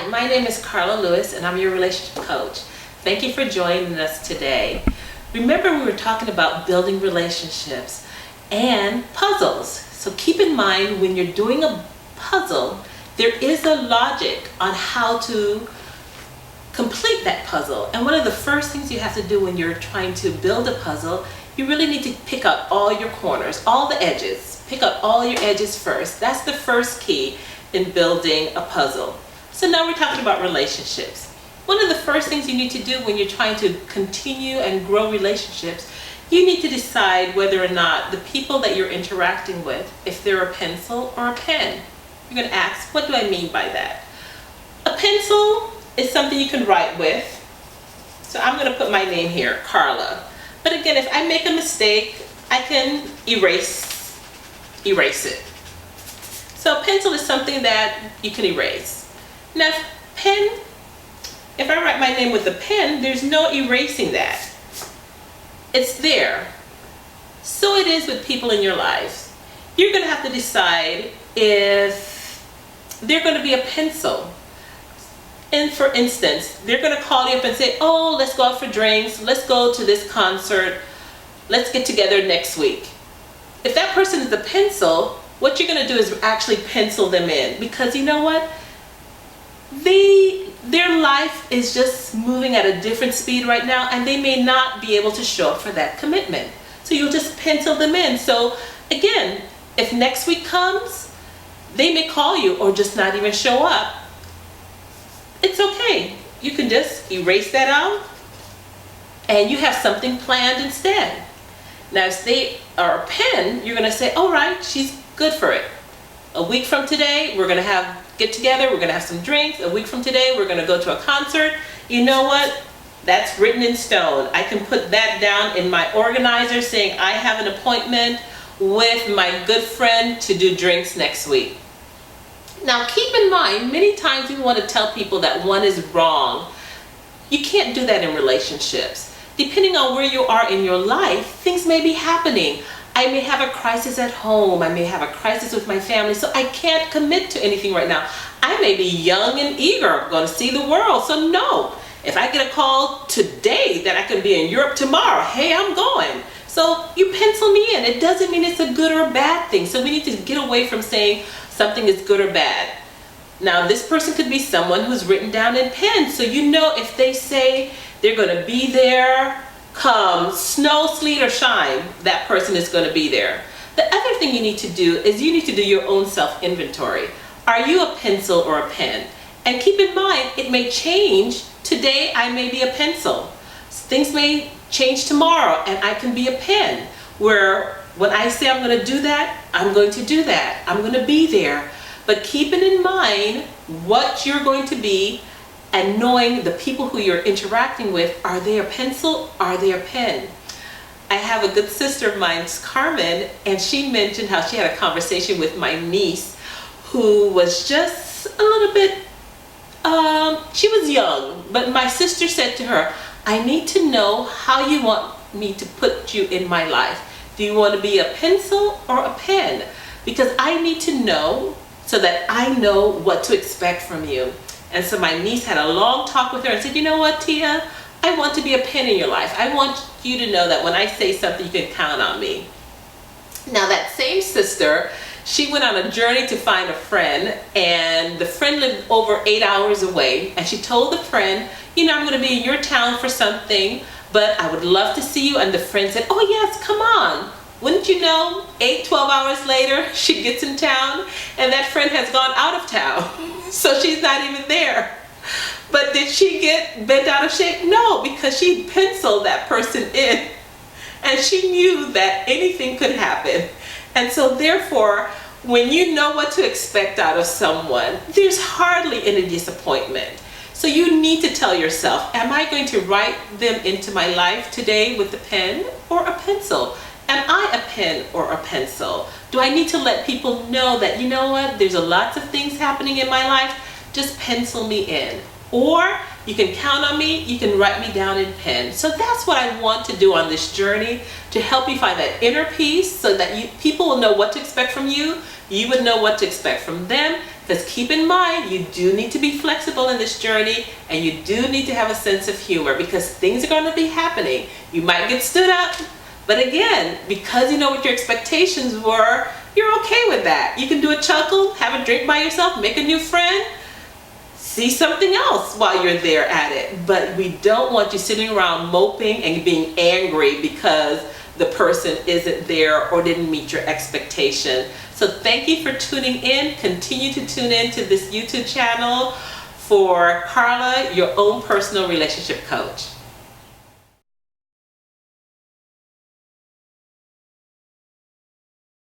Hi, my name is Carla Lewis and I'm your relationship coach. Thank you for joining us today. Remember, we were talking about building relationships and puzzles. So keep in mind, when you're doing a puzzle, there is a logic on how to complete that puzzle. And one of the first things you have to do when you're trying to build a puzzle, you really need to pick out all your corners, all the edges. Pick out all your edges first. That's the first key in building a puzzle. So now we're talking about relationships. One of the first things you need to do when you're trying to continue and grow relationships, you need to decide whether or not the people that you're interacting with, if they're a pencil or a pen. You're going to ask, what do I mean by that? A pencil is something you can write with. So I'm going to put my name here, Carla. But again, if I make a mistake, I can erase it. So a pencil is something that you can erase. Now, if I write my name with a pen, there's no erasing that. It's there. So it is with people in your lives. You're going to have to decide if they're going to be a pencil. And for instance, they're going to call you up and say, oh, let's go out for drinks, let's go to this concert, let's get together next week. If that person is a pencil, what you're going to do is actually pencil them in, because you know what? Their life is just moving at a different speed right now, and they may not be able to show up for that commitment. So you'll just pencil them in. So again, if next week comes, they may call you or just not even show up. It's okay. You can just erase that out and you have something planned instead. Now, if they are a pen, you're going to say, all right, she's good for it. A week from today, we're going to get together, we're going to have some drinks. A week from today, we're going to go to a concert. You know what? That's written in stone. I can put that down in my organizer saying I have an appointment with my good friend to do drinks next week. Now, keep in mind, many times we want to tell people that one is wrong. You can't do that in relationships. Depending on where you are in your life, things may be happening. I may have a crisis at home. I may have a crisis with my family, so I can't commit to anything right now. I may be young and eager, going to see the world, so no. If I get a call today that I can be in Europe tomorrow, hey, I'm going. So you pencil me in. It doesn't mean it's a good or a bad thing. So we need to get away from saying something is good or bad. Now, this person could be someone who's written down in pen, so you know if they say they're going to be there come snow, sleet, or shine, that person is going to be there. The other thing you need to do is you need to do your own self-inventory. Are you a pencil or a pen? And keep in mind, it may change. Today, I may be a pencil. Things may change tomorrow, and I can be a pen, where when I say I'm going to do that, I'm going to do that. I'm going to be there. But keeping in mind what you're going to be and knowing the people who you're interacting with, are they a pencil? Are they a pen? I have a good sister of mine, Carmen, and she mentioned how she had a conversation with my niece who was just a little bit, she was young, but my sister said to her, I need to know how you want me to put you in my life. Do you want to be a pencil or a pen? Because I need to know so that I know what to expect from you. And so my niece had a long talk with her and said, you know what, Tia? I want to be a pen in your life. I want you to know that when I say something, you can count on me. Now, that same sister, she went on a journey to find a friend, and the friend lived over 8 hours away. And she told the friend, you know, I'm going to be in your town for something, but I would love to see you. And the friend said, oh yes, come on. Wouldn't you know, 12 hours later, she gets in town and that friend has gone out of town. So she's not even there. But did she get bent out of shape? No, because she penciled that person in and she knew that anything could happen. And so therefore, when you know what to expect out of someone, there's hardly any disappointment. So you need to tell yourself, am I going to write them into my life today with a pen or a pencil? Am I a pen or a pencil? Do I need to let people know that, you know what, there's lots of things happening in my life, just pencil me in? Or You can count on me. You can write me down in pen. So that's what I want to do on this journey, to help you find that inner peace so that people will know what to expect from you. You would know what to expect from them. Because keep in mind, you do need to be flexible in this journey, and you do need to have a sense of humor, because things are going to be happening. You might get stood up, but again, because you know what your expectations were, you're okay with that. You can do a chuckle, have a drink by yourself, make a new friend, see something else while you're there at it. But we don't want you sitting around moping and being angry because the person isn't there or didn't meet your expectation. So thank you for tuning in. Continue to tune in to this YouTube channel for Carla, your own personal relationship coach.